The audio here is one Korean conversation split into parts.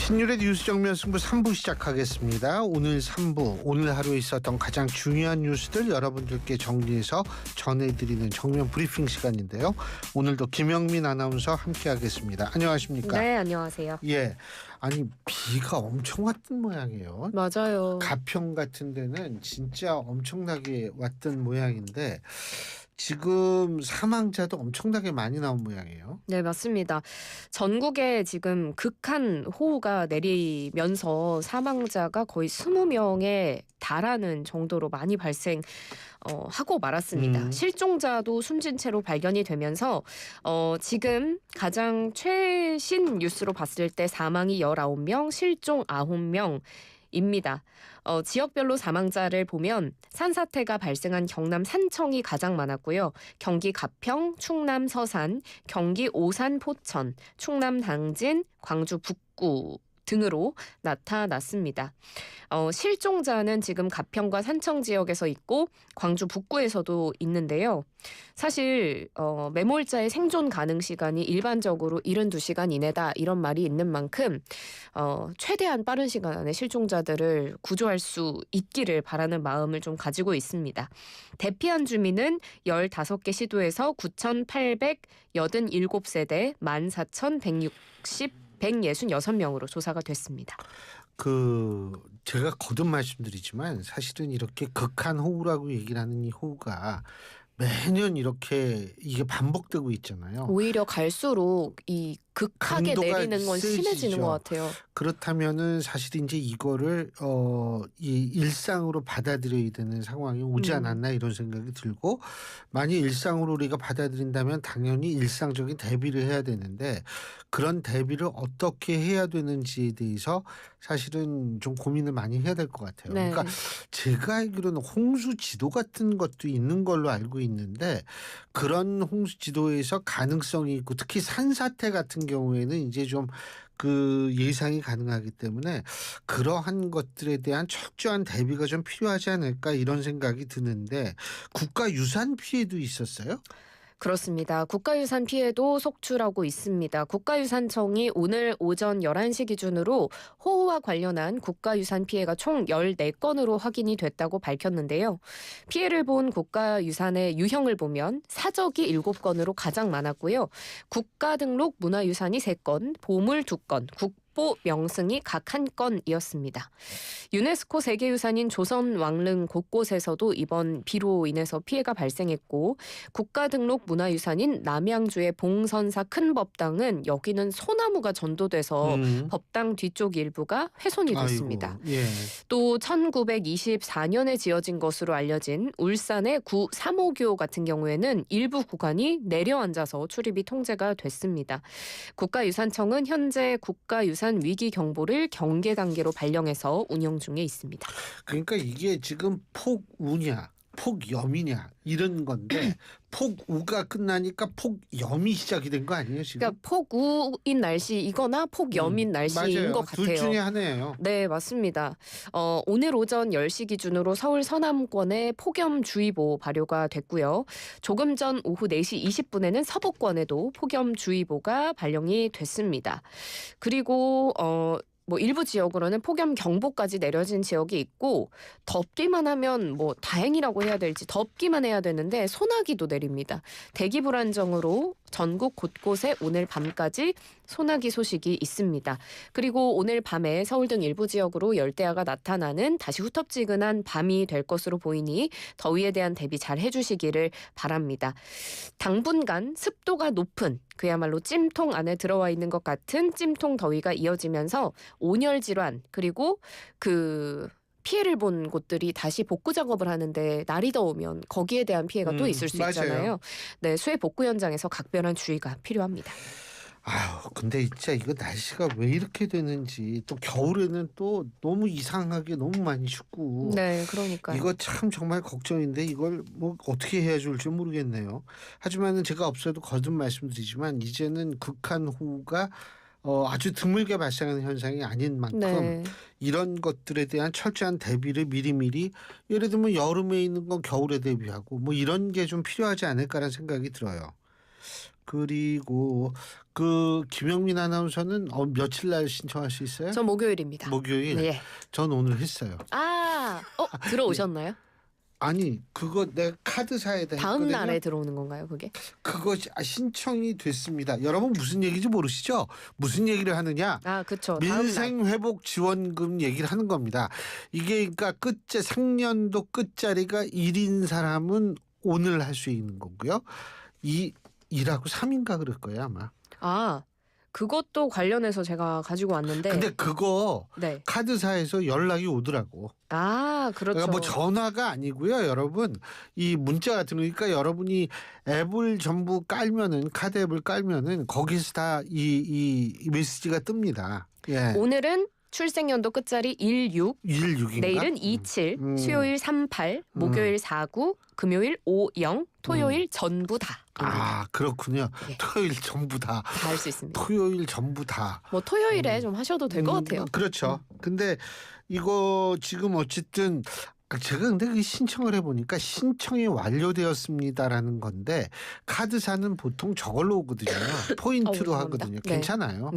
신율의 뉴스 정면 승부 3부 시작하겠습니다. 오늘 3부, 오늘 하루에 있었던 가장 중요한 뉴스들 여러분들께 정리해서 전해드리는 정면 브리핑 시간인데요. 오늘도 김영민 아나운서 함께하겠습니다. 안녕하십니까? 네, 안녕하세요. 예, 아니 비가 엄청 왔던 모양이에요. 맞아요. 가평 같은 데는 진짜 엄청나게 왔던 모양인데 지금 사망자도 엄청나게 많이 나온 모양이에요. 네, 맞습니다. 전국에 지금 극한 호우가 내리면서 사망자가 거의 20명에 달하는 정도로 많이 발생하고 말았습니다. 실종자도 숨진 채로 발견이 되면서 지금 가장 최신 뉴스로 봤을 때 사망이 19명, 실종 9명입니다. 지역별로 사망자를 보면 산사태가 발생한 경남 산청이 가장 많았고요. 경기 가평, 충남 서산, 경기 오산 포천, 충남 당진, 광주 북구 등으로 나타났습니다. 실종자는 지금 가평과 산청 지역에서 있고 광주 북구에서도 있는데요. 사실 매몰자의 생존 가능 시간이 일반적으로 72시간 이내다 이런 말이 있는 만큼 최대한 빠른 시간 안에 실종자들을 구조할 수 있기를 바라는 마음을 좀 가지고 있습니다. 대피한 주민은 15개 시도에서 9,887세대 14,166명으로 조사가 됐습니다. 제가 거듭 말씀드리지만 사실은 이렇게 극한 호우라고 얘기를 하는 이 호우가 매년 이렇게 이게 반복되고 있잖아요. 오히려 갈수록 이 극하게 내리는 건 심해지는 것 같아요. 그렇다면은 사실 이제 이거를 이 일상으로 받아들여야 되는 상황이 오지 않았나 이런 생각이 들고, 만약 일상으로 우리가 받아들인다면 당연히 일상적인 대비를 해야 되는데 그런 대비를 어떻게 해야 되는지에 대해서 사실은 좀 고민을 많이 해야 될 것 같아요. 네. 그러니까 제가 알기로는 홍수 지도 같은 것도 있는 걸로 알고 있는데 그런 홍수 지도에서 가능성이 있고 특히 산사태 같은 경우에는 이제 좀 예상이 가능하기 때문에 그러한 것들에 대한 철저한 대비가 좀 필요하지 않을까 이런 생각이 드는데, 국가유산 피해도 있었어요? 그렇습니다. 국가유산 피해도 속출하고 있습니다. 국가유산청이 오늘 오전 11시 기준으로 호우와 관련한 국가유산 피해가 총 14건으로 확인이 됐다고 밝혔는데요. 피해를 본 국가유산의 유형을 보면 사적이 7건으로 가장 많았고요. 국가등록 문화유산이 3건, 보물 2건, 국보 명승이 각 1건이었습니다. 유네스코 세계유산인 조선 왕릉 곳곳에서도 이번 비로 인해서 피해가 발생했고, 국가등록 문화유산인 남양주의 봉선사 큰 법당은 여기는 소나무가 전도돼서 법당 뒤쪽 일부가 훼손이 됐습니다. 아이고, 예. 또 1924년에 지어진 것으로 알려진 울산의 구 삼호교 같은 경우에는 일부 구간이 내려앉아서 출입이 통제가 됐습니다. 국가유산청은 현재 국가유산 위기 경보를 경계 단계로 발령해서 운영 중에 있습니다. 그러니까 이게 지금 폭우냐 폭염이냐 이런 건데 폭우가 끝나니까 폭염이 시작이 된 거 아니에요 지금? 그러니까 폭우인 날씨이거나 폭염인 날씨인 맞아요. 것 같아요. 둘 중에 하나예요. 네, 맞습니다. 오늘 오전 10시 기준으로 서울 서남권에 폭염주의보 발효가 됐고요. 조금 전 오후 4시 20분에는 서부권에도 폭염주의보가 발령이 됐습니다. 그리고 일부 지역으로는 폭염 경보까지 내려진 지역이 있고, 덥기만 하면 다행이라고 해야 될지 덥기만 해야 되는데 소나기도 내립니다. 대기 불안정으로 전국 곳곳에 오늘 밤까지 소나기 소식이 있습니다. 그리고 오늘 밤에 서울 등 일부 지역으로 열대야가 나타나는 다시 후텁지근한 밤이 될 것으로 보이니 더위에 대한 대비 잘 해주시기를 바랍니다. 당분간 습도가 높은 그야말로 찜통 안에 들어와 있는 것 같은 찜통 더위가 이어지면서 온열 질환, 그리고 피해를 본 곳들이 다시 복구 작업을 하는데 날이 더우면 거기에 대한 피해가 또 있을 수 있잖아요. 맞아요. 네, 수해 복구 현장에서 각별한 주의가 필요합니다. 근데 진짜 이거 날씨가 왜 이렇게 되는지, 또 겨울에는 또 너무 이상하게 너무 많이 춥고. 네, 그러니까요. 이거 참 정말 걱정인데 이걸 어떻게 해야 좋을지 모르겠네요. 하지만은 제가 없어도 거듭 말씀드리지만 이제는 극한 호우가 아주 드물게 발생하는 현상이 아닌 만큼 네. 이런 것들에 대한 철저한 대비를 미리미리, 예를 들면 여름에 있는 건 겨울에 대비하고 이런 게 좀 필요하지 않을까라는 생각이 들어요. 그리고 그 김영민 아나운서는 며칠 날 신청할 수 있어요? 전 목요일입니다. 목요일. 네. 전 오늘 했어요. 들어오셨나요? 아니 그거 내 카드사에다 다음 했거든요. 날에 들어오는 건가요, 그게? 그것이 신청이 됐습니다. 여러분 무슨 얘기인지 모르시죠? 무슨 얘기를 하느냐? 그렇죠. 다음 날. 민생회복 지원금 얘기를 하는 겁니다. 이게 그러니까 상년도 끝자리가 1인 사람은 오늘 할 수 있는 거고요. 2하고 3인가 그럴 거예요 아마. 그것도 관련해서 제가 가지고 왔는데. 근데 그거 네. 카드사에서 연락이 오더라고. 그렇죠. 그러니까 뭐 전화가 아니고요, 여러분. 이 문자가 들어오니까 여러분이 앱을 전부 깔면은 카드 앱을 깔면은 거기서 다 이 메시지가 뜹니다. 예. 오늘은 출생연도 끝자리 16, 16인가? 내일은 27, 수요일 38, 목요일 49, 금요일 50, 토요일 전부 다. 그렇군요. 예. 토요일 전부 다. 다 할 수 있습니다. 토요일 전부 다. 뭐 토요일에 좀 하셔도 될 것 같아요. 그렇죠. 근데 이거 지금 어쨌든 제가 근데 그 신청을 해보니까 신청이 완료되었습니다라는 건데 카드사는 보통 저걸로 오거든요. 포인트로 죄송합니다. 하거든요. 네. 괜찮아요.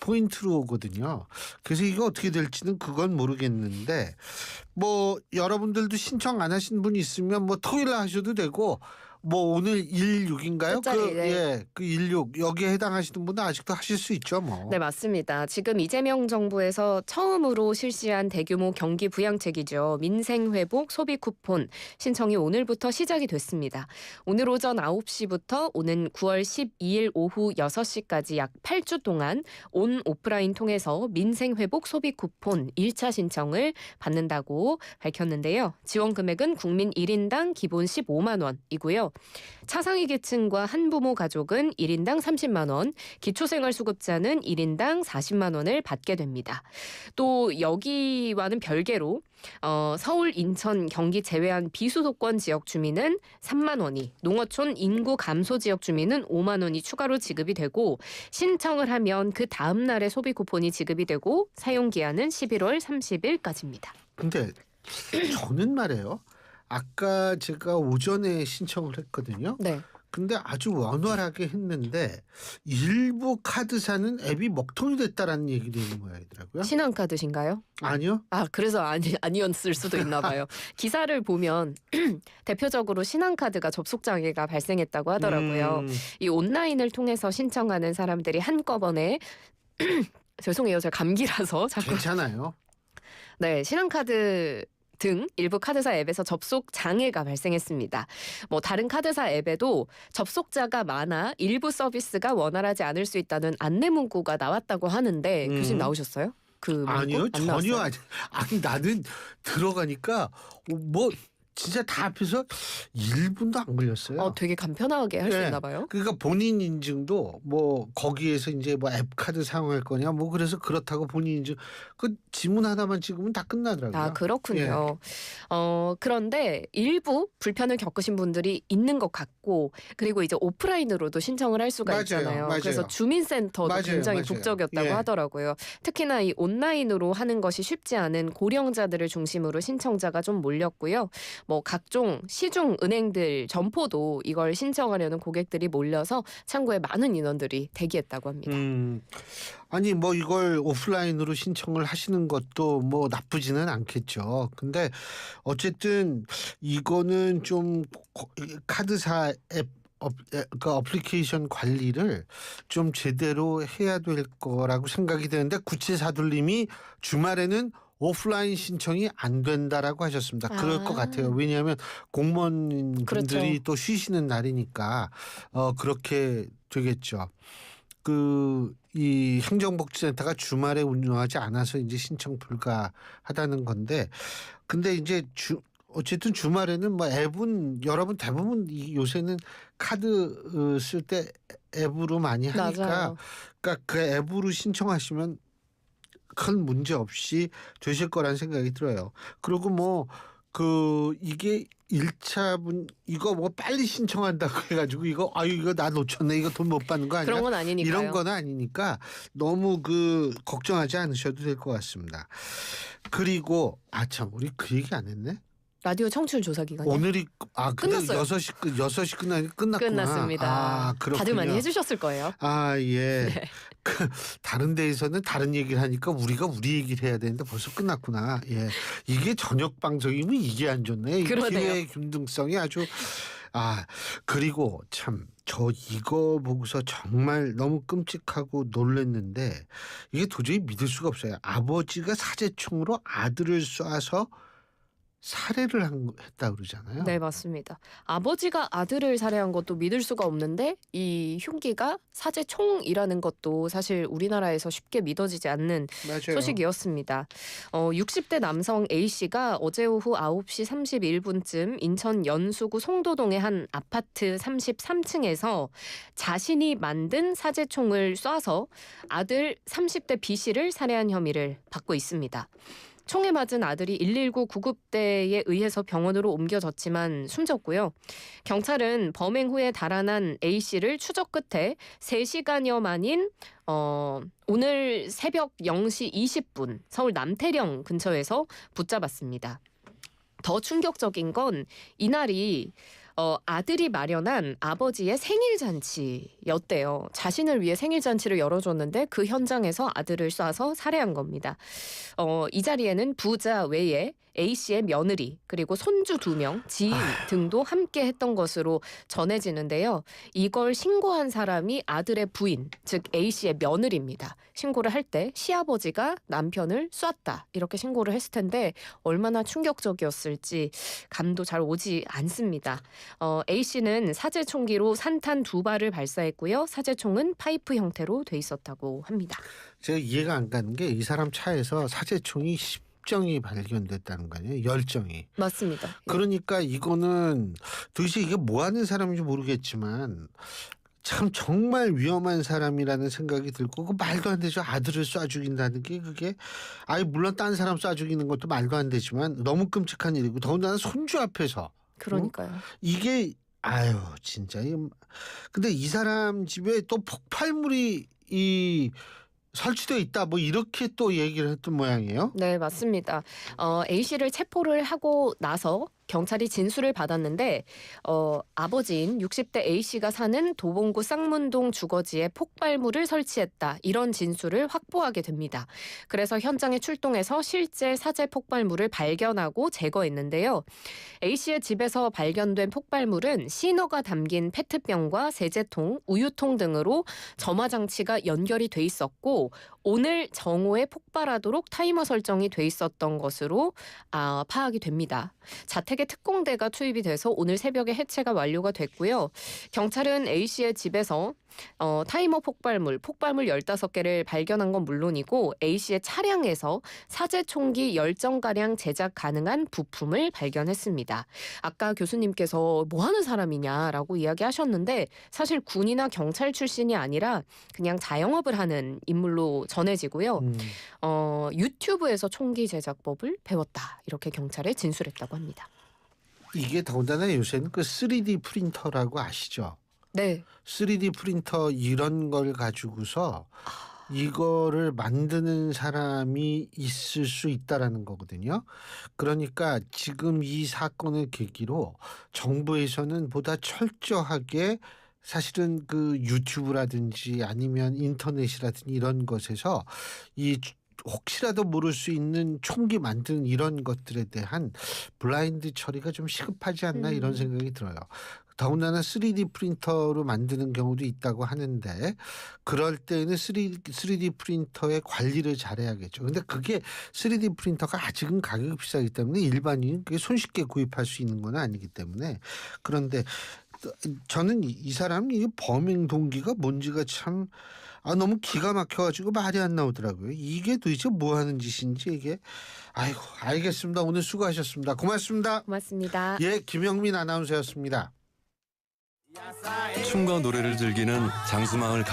포인트로 오거든요. 그래서 이거 어떻게 될지는 그건 모르겠는데 뭐 여러분들도 신청 안 하신 분 있으면 뭐 토요일 하셔도 되고 뭐 오늘 16인가요? 끝자리, 네. 그 16 여기에 해당하시는 분은 아직도 하실 수 있죠, 뭐. 네, 맞습니다. 지금 이재명 정부에서 처음으로 실시한 대규모 경기 부양책이죠. 민생회복 소비 쿠폰 신청이 오늘부터 시작이 됐습니다. 오늘 오전 9시부터 오는 9월 12일 오후 6시까지 약 8주 동안 온 오프라인 통해서 민생회복 소비 쿠폰 1차 신청을 받는다고 밝혔는데요. 지원 금액은 국민 1인당 기본 15만 원이고요. 차상위 계층과 한부모 가족은 1인당 30만 원, 기초생활수급자는 1인당 40만 원을 받게 됩니다. 또 여기와는 별개로 서울, 인천, 경기 제외한 비수도권 지역 주민은 3만 원이, 농어촌 인구 감소 지역 주민은 5만 원이 추가로 지급이 되고 신청을 하면 그 다음 날에 소비 쿠폰이 지급이 되고 사용 기한은 11월 30일까지입니다. 근데 저는 말이에요. 아까 제가 오전에 신청을 했거든요. 네. 근데 아주 원활하게 했는데 일부 카드사는 앱이 먹통이 됐다라는 얘기도 있는 모양이더라고요. 신한카드신가요? 아니요. 그래서 아니었을 수도 있나 봐요. 기사를 보면 대표적으로 신한카드가 접속 장애가 발생했다고 하더라고요. 이 온라인을 통해서 신청하는 사람들이 한꺼번에 죄송해요. 제가 감기라서 자꾸. 괜찮아요. 네, 신한카드 등 일부 카드사 앱에서 접속 장애가 발생했습니다. 뭐 다른 카드사 앱에도 접속자가 많아 일부 서비스가 원활하지 않을 수 있다는 안내 문구가 나왔다고 하는데 교수님 나오셨어요? 그 문구? 아니요, 안 전혀 나왔어요? 아니 나는 들어가니까 뭐 진짜 다 앞에서 1분도 안 걸렸어요. 되게 간편하게 할 수 네. 있나 봐요. 그러니까 본인 인증도 뭐 거기에서 이제 뭐 앱 카드 사용할 거냐 뭐 그래서 그렇다고 본인 인증 그 지문 하나만 찍으면 다 끝나더라고요. 그렇군요. 그런데 일부 불편을 겪으신 분들이 있는 것 같고 그리고 이제 오프라인으로도 신청을 할 수가 있잖아요. 맞아요. 그래서 주민센터도 맞아요, 굉장히 맞아요. 북적였다고 예. 하더라고요. 특히나 이 온라인으로 하는 것이 쉽지 않은 고령자들을 중심으로 신청자가 좀 몰렸고요. 뭐 각종 시중 은행들 점포도 이걸 신청하려는 고객들이 몰려서 창구에 많은 인원들이 대기했다고 합니다. 아니 뭐 이걸 오프라인으로 신청을 하시는 것도 뭐 나쁘지는 않겠죠. 근데 어쨌든 이거는 좀 카드사 앱 그 어플리케이션 관리를 좀 제대로 해야 될 거라고 생각이 되는데 구치사둘님이 주말에는 오프라인 신청이 안 된다라고 하셨습니다. 그럴 것 같아요. 왜냐하면 공무원분들이 그렇죠. 또 쉬시는 날이니까 그렇게 되겠죠. 이 행정복지센터가 주말에 운영하지 않아서 이제 신청 불가하다는 건데, 근데 이제 어쨌든 주말에는 뭐 앱은 여러분 대부분 요새는 카드 쓸 때 앱으로 많이 하니까, 맞아요. 그러니까 그 앱으로 신청하시면 큰 문제 없이 되실 거란 생각이 들어요. 그리고 뭐 이게 1차분 이거 뭐 빨리 신청한다고 해가지고 이거 나 놓쳤네 이거 돈 못 받는 거 아니야? 그런 건 아니니까요. 이런 건 아니니까 너무 걱정하지 않으셔도 될 것 같습니다. 그리고 참 우리 그 얘기 안 했네. 라디오 청취율 조사 기간이요? 오늘이 근데 끝났어요. 6시 끝났구나. 끝났습니다. 아, 그렇군요. 다들 많이 해주셨을 거예요. 아, 예. 네. 다른 데에서는 다른 얘기를 하니까 우리가 우리 얘기를 해야 되는데 벌써 끝났구나. 예. 이게 저녁 방송이면 이게 안 좋네. 이 그러네요. 기회의 균등성이 아주. 그리고 참 저 이거 보고서 정말 너무 끔찍하고 놀랐는데 이게 도저히 믿을 수가 없어요. 아버지가 사제총으로 아들을 쏴서 살해를 했다 그러잖아요. 네, 맞습니다. 아버지가 아들을 살해한 것도 믿을 수가 없는데 이 흉기가 사제총이라는 것도 사실 우리나라에서 쉽게 믿어지지 않는 맞아요. 소식이었습니다. 60대 남성 A씨가 어제 오후 9시 31분쯤 인천 연수구 송도동의 한 아파트 33층에서 자신이 만든 사제총을 쏴서 아들 30대 B씨를 살해한 혐의를 받고 있습니다. 총에 맞은 아들이 119 구급대에 의해서 병원으로 옮겨졌지만 숨졌고요. 경찰은 범행 후에 달아난 A씨를 추적 끝에 3시간여 만인 오늘 새벽 0시 20분 서울 남태령 근처에서 붙잡았습니다. 더 충격적인 건 이날이 아들이 마련한 아버지의 생일 잔치였대요. 자신을 위해 생일 잔치를 열어줬는데 그 현장에서 아들을 쏴서 살해한 겁니다. 이 자리에는 부자 외에 A씨의 며느리 그리고 손주 2명, 지인 등도 함께 했던 것으로 전해지는데요. 이걸 신고한 사람이 아들의 부인, 즉 A씨의 며느리입니다. 신고를 할 때 시아버지가 남편을 쐈다 이렇게 신고를 했을 텐데 얼마나 충격적이었을지 감도 잘 오지 않습니다. A씨는 사제총기로 산탄 2발을 발사했고요. 사제총은 파이프 형태로 돼 있었다고 합니다. 제가 이해가 안 가는 게 이 사람 차에서 사제총이 10정이 발견됐다는 거 아니에요? 10정이. 맞습니다. 그러니까 이거는 도대체 이게 뭐 하는 사람인지 모르겠지만 참 정말 위험한 사람이라는 생각이 들고 그 말도 안 되죠. 아들을 쏴 죽인다는 게 그게 물론 딴 사람 쏴 죽이는 것도 말도 안 되지만 너무 끔찍한 일이고 더군다나 손주 앞에서 그러니까요. 이게 진짜 근데 이 사람 집에 또 폭발물이 설치되어 있다 뭐 이렇게 또 얘기를 했던 모양이에요. 네, 맞습니다. A씨를 체포를 하고 나서 경찰이 진술을 받았는데 아버지인 60대 A씨가 사는 도봉구 쌍문동 주거지에 폭발물을 설치했다. 이런 진술을 확보하게 됩니다. 그래서 현장에 출동해서 실제 사제 폭발물을 발견하고 제거했는데요. A씨의 집에서 발견된 폭발물은 시너가 담긴 페트병과 세제통, 우유통 등으로 점화 장치가 연결이 돼 있었고 오늘 정오에 폭발하도록 타이머 설정이 돼 있었던 것으로 파악이 됩니다. 자택에 특공대가 투입이 돼서 오늘 새벽에 해체가 완료가 됐고요. 경찰은 A씨의 집에서 타이머 폭발물 15개를 발견한 건 물론이고 A씨의 차량에서 사제총기 10정가량 제작 가능한 부품을 발견했습니다. 아까 교수님께서 뭐 하는 사람이냐라고 이야기하셨는데 사실 군이나 경찰 출신이 아니라 그냥 자영업을 하는 인물로 전해지고요. 유튜브에서 총기 제작법을 배웠다. 이렇게 경찰에 진술했다고 합니다. 이게 더군다나 요새는 그 3D 프린터라고 아시죠? 네. 3D 프린터 이런 걸 가지고서 이거를 만드는 사람이 있을 수 있다라는 거거든요. 그러니까 지금 이 사건을 계기로 정부에서는 보다 철저하게 사실은 그 유튜브라든지 아니면 인터넷이라든지 이런 것에서 이 혹시라도 모를 수 있는 총기 만드는 이런 것들에 대한 블라인드 처리가 좀 시급하지 않나 이런 생각이 들어요. 더군다나 3D 프린터로 만드는 경우도 있다고 하는데 그럴 때는 3D 프린터의 관리를 잘해야겠죠. 근데 그게 3D 프린터가 아직은 가격이 비싸기 때문에 일반인은 그게 손쉽게 구입할 수 있는 건 아니기 때문에 그런데 저는 이 사람이 범행 동기가 뭔지가 참 너무 기가 막혀가지고 말이 안 나오더라고요. 이게 도대체 뭐 하는 짓인지 이게. 알겠습니다. 오늘 수고하셨습니다. 고맙습니다. 고맙습니다. 예, 김영민 아나운서였습니다. 춤과 노래를 즐기는 장수마을 가곡